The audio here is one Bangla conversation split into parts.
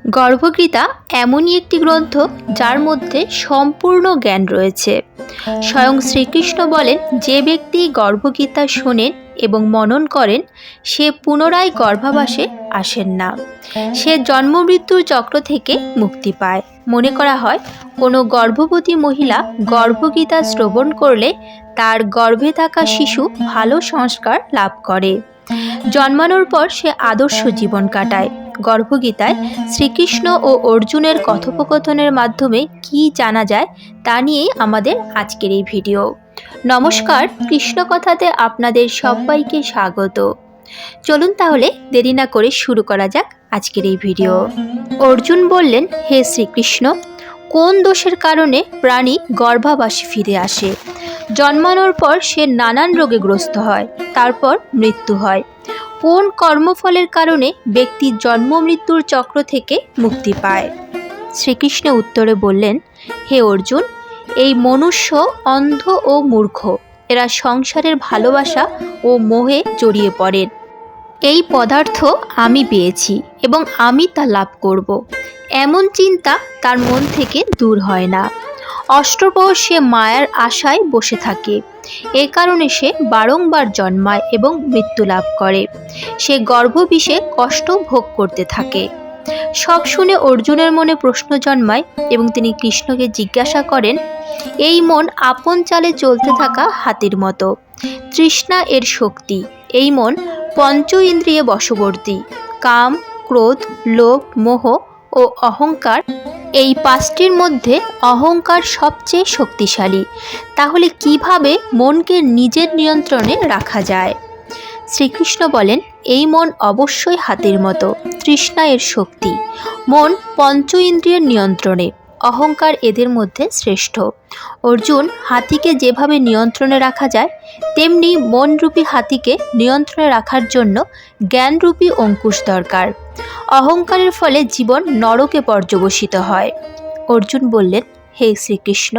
গর্ভগীতা এমনই একটি গ্রন্থ যার মধ্যে সম্পূর্ণ জ্ঞান রয়েছে। স্বয়ং শ্রীকৃষ্ণ বলেন, যে ব্যক্তি গর্ভগীতা শোনেন এবং মনন করেন সে পুনরায় গর্ভাবাসে আসেন না, সে জন্ম মৃত্যুর চক্র থেকে মুক্তি পায়। মনে করা হয় কোনো গর্ভবতী মহিলা গর্ভগীতা শ্রবণ করলে তার গর্ভে থাকা শিশু ভালো সংস্কার লাভ করে, জন্মানোর পর সে আদর্শ জীবন কাটায়। গর্ভগীতায় শ্রীকৃষ্ণ ও অর্জুনের কথোপকথনের মাধ্যমে কি জানা যায় তা নিয়েই আমাদের আজকের এই ভিডিও। নমস্কার, কৃষ্ণ কথাতে আপনাদের সবাইকে স্বাগত। চলুন তাহলে দেরি না করে শুরু করা যাক আজকের এই ভিডিও। অর্জুন বললেন, হে শ্রীকৃষ্ণ, কোন দোষের কারণে প্রাণী গর্ভাবাসে ফিরে আসে? জন্মানোর পর সে নানান রোগে গ্রস্ত হয়, তারপর মৃত্যু হয়। কোন কর্মফলের কারণে ব্যক্তি জন্ম মৃত্যুর চক্র থেকে মুক্তি পায়? শ্রীকৃষ্ণ উত্তরে বললেন, হে অর্জুন, এই মনুষ্য অন্ধ ও মূর্খ, এরা সংসারের ভালোবাসা ও মোহে জড়িয়ে পড়েন। এই পদার্থ আমি পেয়েছি এবং আমি তা লাভ করব, এমন চিন্তা তার মন থেকে দূর হয় না। অষ্টপ্রহর সে মায়ার আশায় বসে থাকে, এ কারণে সে বারংবার জন্মায় এবং মৃত্যু লাভ করে। সে গর্ভবিষে কষ্ট ভোগ করতে থাকে। সব শুনে অর্জুনের মনে প্রশ্ন জন্মায় এবং তিনি কৃষ্ণকে জিজ্ঞাসা করেন, এই মন আপন চালে চলতে থাকা হাতির মতো, তৃষ্ণা এর শক্তি। এই মন পঞ্চ ইন্দ্রিয়ে বশবর্তী। কাম, ক্রোধ, লোভ, মোহ ও অহংকার, এই পাঁচটির মধ্যে অহংকার সবচেয়ে শক্তিশালী। তাহলে কিভাবে মনকে নিজের নিয়ন্ত্রণে রাখা যায়? শ্রীকৃষ্ণ বলেন, এই মন অবশ্যই হাতির মতো, তৃষ্ণা এর শক্তি। মন পঞ্চ ইন্দ্রিয়ের নিয়ন্ত্রণে, অহংকার এদের মধ্যে শ্রেষ্ঠ। অর্জুন, হাতিকে যেভাবে নিয়ন্ত্রণে রাখা যায় তেমনি মনরূপী হাতিকে নিয়ন্ত্রণে রাখার জন্য জ্ঞানরূপী অঙ্কুশ দরকার। অহংকারের ফলে জীবন নরকে পর্যবসিত হয়। অর্জুন বললেন, হে শ্রীকৃষ্ণ,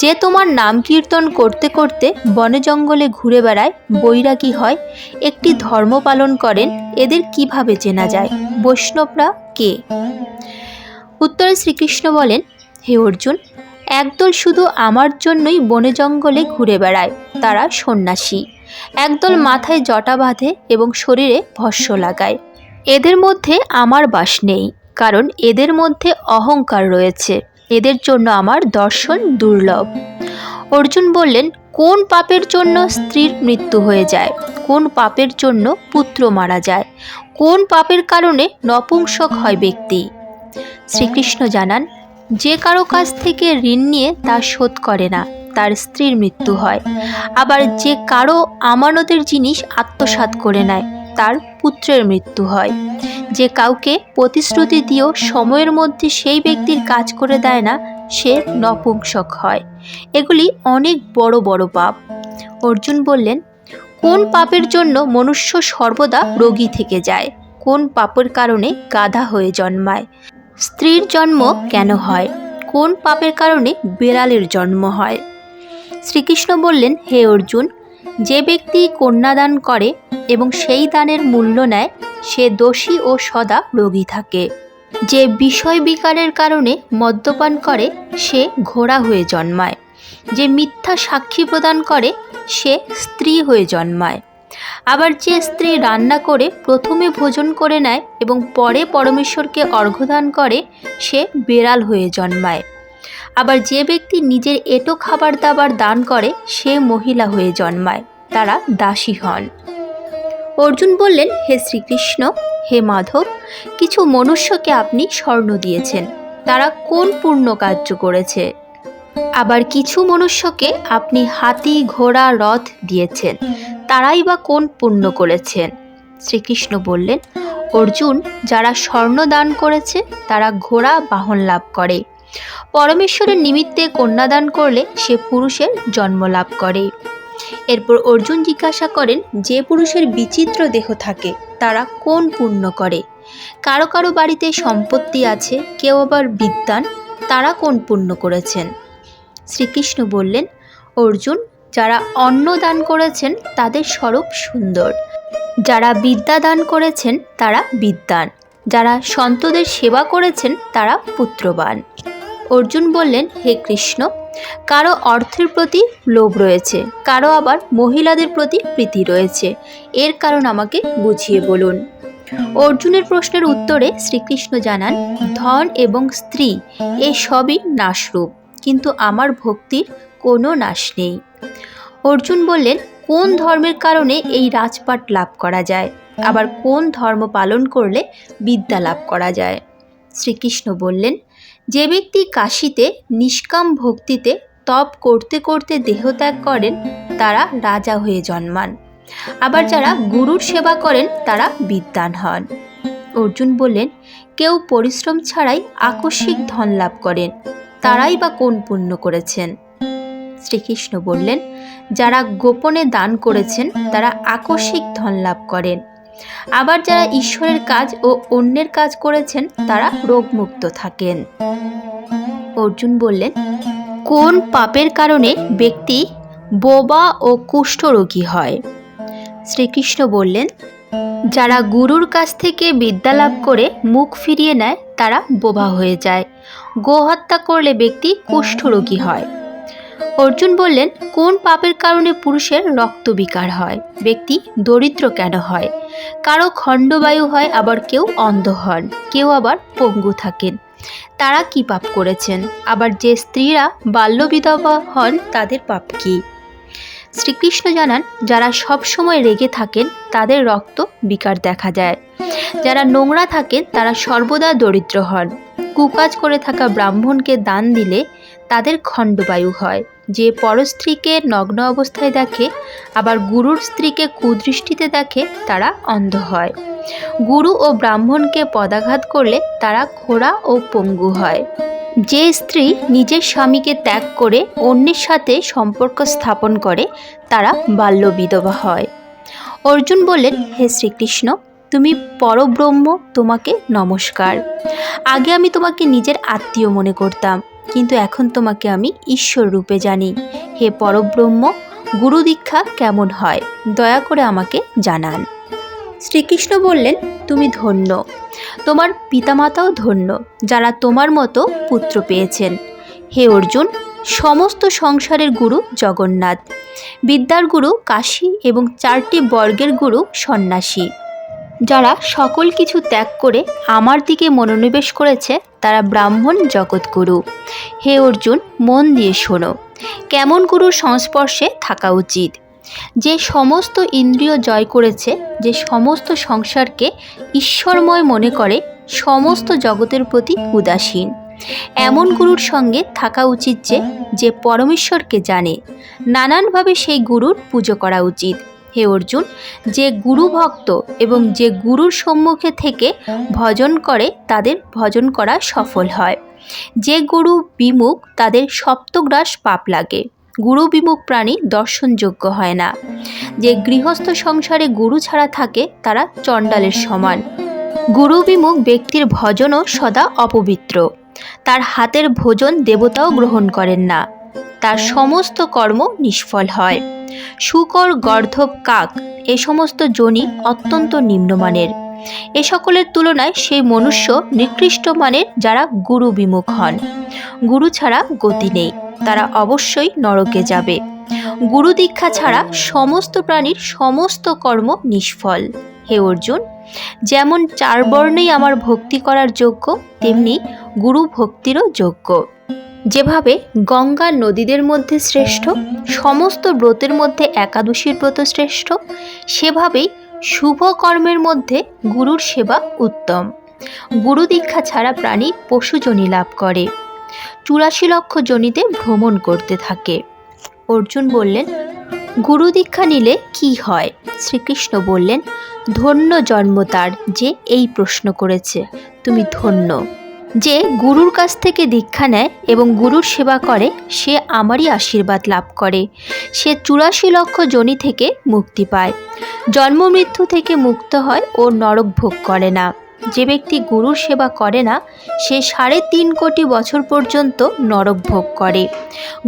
যে তোমার নাম কীর্তন করতে করতে বনে জঙ্গলে ঘুরে বেড়ায়, বৈরাগী হয়, একটি ধর্ম পালন করেন, এদের কিভাবে চেনা যায়? বৈষ্ণবরা কে? উত্তরে শ্রীকৃষ্ণ বলেন, হে অর্জুন, একদল শুধু আমার জন্যই বনে জঙ্গলে ঘুরে বেড়ায়, তারা সন্ন্যাসী। একদল মাথায় জটা বাঁধে এবং শরীরে ভস্ম লাগায়। এদের মধ্যে আমার বাস নেই, কারণ এদের মধ্যে অহংকার রয়েছে। এদের জন্য আমার দর্শন দুর্লভ। অর্জুন বললেন, কোন পাপের জন্য স্ত্রীর মৃত্যু হয়ে যায়? কোন পাপের জন্য পুত্র মারা যায়? কোন পাপের কারণে নপুংসক হয় ব্যক্তি? শ্রীকৃষ্ণ জানান, যে কারো কাছ থেকে ঋণ নিয়ে তা শোধ করে না, তার স্ত্রীর মৃত্যু হয়। আবার যে কারো আমানতের জিনিস আত্মসাৎ করে নেয়, তার পুত্রের মৃত্যু হয়। যে কাউকে প্রতিশ্রুতি দিয়েও সময়ের মধ্যে সেই ব্যক্তির কাজ করে দেয় না, সে নপুংসক হয়। এগুলি অনেক বড় বড় পাপ। অর্জুন বললেন, কোন পাপের জন্য মনুষ্য সর্বদা রোগী থেকে যায়? কোন পাপের কারণে গাধা হয়ে জন্মায়? স্ত্রীর জন্ম কেন হয়? কোন পাপের কারণে বেড়ালের জন্ম হয়? শ্রীকৃষ্ণ বললেন, হে অর্জুন, যে ব্যক্তি কন্যাদান করে এবং সেই দানের মূল্য নেয়, সে দোষী ও সদা রোগী থাকে। যে বিষয় বিকারের কারণে মদ্যপান করে, সে ঘোড়া হয়ে জন্মায়। যে মিথ্যা সাক্ষী প্রদান করে, সে স্ত্রী হয়ে জন্মায়। আবার যে স্ত্রী রান্না করে প্রথমে ভোজন করে নেয় এবং পরে পরমেশ্বরকে অর্ঘ্যদান করে, সে বেড়াল হয়ে জন্মায়। আবার যে ব্যক্তি নিজের এঁটো খাবার দাবার দান করে, সে মহিলা হয়ে জন্মায়, তারা দাসী হন। অর্জুন বললেন, হে শ্রীকৃষ্ণ, হে মাধব, কিছু মনুষ্যকে আপনি স্বর্ণ দিয়েছেন, তারা কোন পুণ্য কার্য করেছে? আবার কিছু মনুষ্যকে আপনি হাতি, ঘোড়া, রথ দিয়েছেন, তারাই বা কোন পুণ্য করেছেন? শ্রীকৃষ্ণ বললেন, অর্জুন, যারা স্বর্ণ দান করেছে তারা ঘোড়া বাহন লাভ করে। পরমেশ্বরের নিমিত্তে কন্যাদান করলে সে পুরুষের জন্ম লাভ করে। এরপর অর্জুন জিজ্ঞাসা করেন, যে পুরুষের বিচিত্র দেহ থাকে তারা কোন পুণ্য করে? কারো কারো বাড়িতে সম্পত্তি আছে, কেউ আবার বিদ্বান, তারা কোন পুণ্য করেছেন? শ্রীকৃষ্ণ বললেন, অর্জুন, যারা অন্ন দান করেছেন তাদের স্বরূপ সুন্দর, যারা বিদ্যা দান করেছেন তারা বিদ্বান, যারা সন্তদের সেবা করেছেন তারা পুত্রবান। অর্জুন বললেন, হে কৃষ্ণ, কারো অর্থের প্রতি লোভ রয়েছে, কারো আবার মহিলাদের প্রতি প্রীতি রয়েছে, এর কারণ আমাকে বুঝিয়ে বলুন। অর্জুনের প্রশ্নের উত্তরে শ্রীকৃষ্ণ জানান, ধন এবং স্ত্রী এই সবই নাশরূপ, কিন্তু আমার ভক্তির কোনো নাশ নেই। অর্জুন বললেন, কোন ধর্মের কারণে এই রাজপাট লাভ করা যায়, আবার কোন ধর্ম পালন করলে বিদ্যা লাভ করা যায়? শ্রীকৃষ্ণ বললেন, যে ব্যক্তি কাশীতে নিষ্কাম ভক্তিতে তপ করতে করতে দেহত্যাগ করেন তারা রাজা হয়ে জন্মান, আবার যারা গুরুর সেবা করেন তারা বিদ্বান হন। অর্জুন বললেন, কেউ পরিশ্রম ছাড়াই আকস্মিক ধন লাভ করেন, তারাই বা কোন পুণ্য করেছেন? শ্রীকৃষ্ণ বললেন, যারা গোপনে দান করেছেন তারা আকস্মিক ধন লাভ করেন, আবার যারা ঈশ্বরের কাজ ও অন্যের কাজ করেছেন তারা রোগমুক্ত থাকেন। অর্জুন বললেন, কোন পাপের কারণে ব্যক্তি বোবা ও কুষ্ঠরোগী হয়? শ্রীকৃষ্ণ বললেন, যারা গুরুর কাছ থেকে বিদ্যা লাভ করে মুখ ফিরিয়ে নেয় তারা বোবা হয়ে যায়। গোহত্যা করলে ব্যক্তি কুষ্ঠরোগী হয়। অর্জুন বললেন, কোন পাপের কারণে পুরুষের রক্তবিকার হয়? ব্যক্তি দরিদ্র কেন হয়? কারো খণ্ডবায়ু হয়, আবার কেউ অন্ধ হন, কেউ আবার পঙ্গু থাকেন, তারা কি পাপ করেছেন? আবার যে স্ত্রীরা বাল্যবিধবা হন তাদের পাপ কি? শ্রীকৃষ্ণ জানান, যারা সব সময় রেগে থাকেন তাদের রক্ত বিকার দেখা যায়। যারা নোংরা থাকেন তারা সর্বদা দরিদ্র হন। কুকাজ করে থাকা ব্রাহ্মণকে দান দিলে তাদের খণ্ডবায়ু হয়। যে পরস্ত্রীকে নগ্ন অবস্থায় দেখে, আবার গুরুর স্ত্রীকে কুদৃষ্টিতে দেখে, তারা অন্ধ হয়। গুরু ও ব্রাহ্মণকে পদাঘাত করলে তারা খোড়া ও পঙ্গু হয়। যে স্ত্রী নিজের স্বামীকে ত্যাগ করে অন্যের সাথে সম্পর্ক স্থাপন করে তারা বাল্যবিধবা হয়। অর্জুন বললেন, হে শ্রীকৃষ্ণ, তুমি পরব্রহ্ম, তোমাকে নমস্কার। আগে আমি তোমাকে নিজের আত্মীয় মনে করতাম, কিন্তু এখন তোমাকে আমি ঈশ্বর রূপে জানি। হে পরব্রহ্ম, গুরু দীক্ষা কেমন হয় দয়া করে আমাকে জানান। শ্রীকৃষ্ণ বললেন, তুমি ধন্য, তোমার পিতামাতাও ধন্য যারা তোমার মতো পুত্র পেয়েছেন। হে অর্জুন, সমস্ত সংসারের গুরু জগন্নাথ, বিদ্যার গুরু কাশী এবং 4টি বর্গের গুরু সন্ন্যাসী। যারা সকল কিছু ত্যাগ করে আমার দিকে মনোনিবেশ করেছে তারা ব্রাহ্মণ জগৎগুরু। হে অর্জুন, মন দিয়ে শোনো, কেমন গুরুর সংস্পর্শে থাকা উচিত? যে সমস্ত ইন্দ্রিয় জয় করেছে, যে সমস্ত সংসারকে ঈশ্বরময় মনে করে, সমস্ত জগতের প্রতি উদাসীন, এমন গুরুর সঙ্গে থাকা উচিত যে পরমেশ্বরকে জানে। নানানভাবে সেই গুরুর পুজো করা উচিত। হে অর্জুন, যে গুরু ভক্ত এবং যে গুরুর সম্মুখে থেকে ভজন করে তাদের ভজন করা সফল হয়। যে গুরু বিমুখ তাদের সপ্তগ্রাস পাপ লাগে। গুরু বিমুখ প্রাণী দর্শনযোগ্য হয় না। যে গৃহস্থ সংসারে গুরু ছাড়া থাকে তারা চণ্ডালের সমান। গুরু বিমুখ ব্যক্তির ভজনও সদা অপবিত্র। তার হাতের ভোজন দেবতাও গ্রহণ করেন না। তার সমস্ত কর্ম নিষ্ফল হয়। শূকর, গর্দভ, কাক এ সমস্ত যোনি অত্যন্ত নিম্নমানের। এ সকলের তুলনায় সেই মনুষ্য নিকৃষ্ট মানের যারা গুরু বিমুখ হন। গুরু ছাড়া গতি নেই, তারা অবশ্যই নরকে যাবে। গুরু দীক্ষা ছাড়া সমস্ত প্রাণীর সমস্ত কর্ম নিষ্ফল। হে অর্জুন, যেমন 4 বর্ণেই আমার ভক্তি করার যোগ্য, তেমনি গুরু ভক্তিরও যোগ্য। যেভাবে গঙ্গা নদীদের মধ্যে শ্রেষ্ঠ, সমস্ত ব্রতের মধ্যে একাদশীর ব্রত শ্রেষ্ঠ, সেভাবেই শুভ কর্মের মধ্যে গুরুর সেবা উত্তম। গুরু দীক্ষা ছাড়া প্রাণী পশুজনি লাভ করে, 84 লক্ষ জনিতে ভ্রমণ করতে থাকে। অর্জুন বললেন, গুরু দীক্ষা নিলে কি হয়? শ্রীকৃষ্ণ বললেন, ধন্য জন্ম তার যে এই প্রশ্ন করেছে, তুমি ধন্য। যে গুরুর কাছ থেকে দীক্ষা নেয় এবং গুরুর সেবা করে সে আমারই আশীর্বাদ লাভ করে। সে 84 লক্ষ যোনি থেকে মুক্তি পায়, জন্ম মৃত্যু থেকে মুক্ত হয় ও নরক ভোগ করে না। যে ব্যক্তি গুরুর সেবা করে না সে 3.5 কোটি বছর পর্যন্ত নরক ভোগ করে।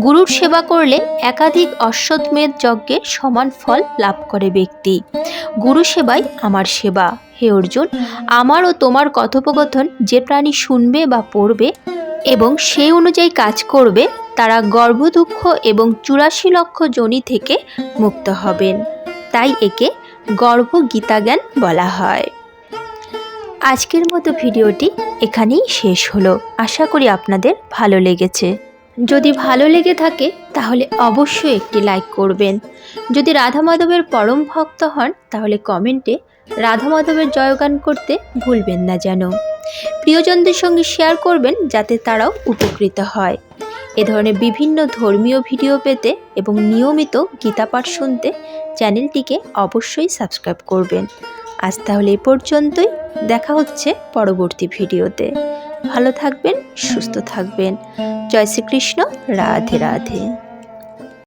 গুরুর সেবা করলে একাধিক অশ্বত্থমেধ যজ্ঞের সমান ফল লাভ করে ব্যক্তি। গুরু সেবাই আমার সেবা। হে অর্জুন, আমার ও তোমার কথোপকথন যে প্রাণী শুনবে বা পড়বে এবং সেই অনুযায়ী কাজ করবে তারা গর্ভদুঃখ এবং 84 লক্ষ যোনি থেকে মুক্ত হবেন। তাই একে গর্ভ গীতাজ্ঞান বলা হয়। আজকের মতো ভিডিওটি এখানেই শেষ হলো। আশা করি আপনাদের ভালো লেগেছে। যদি ভালো লেগে থাকে তাহলে অবশ্যই একটি লাইক করবেন। যদি রাধা মাধবের পরম ভক্ত হন তাহলে কমেন্টে রাধা মাধবের জয়গান করতে ভুলবেন না যেন। প্রিয়জনদের সঙ্গে শেয়ার করবেন যাতে তারাও উপকৃত হয়। এ ধরনের বিভিন্ন ধর্মীয় ভিডিও পেতে এবং নিয়মিত গীতা পাঠ শুনতে চ্যানেলটিকে অবশ্যই সাবস্ক্রাইব করবেন। আজ তাহলে এ পর্যন্তই, দেখা হচ্ছে পরবর্তী ভিডিওতে। ভালো থাকবেন, সুস্থ থাকবেন। জয় শ্রীকৃষ্ণ। রাধে রাধে।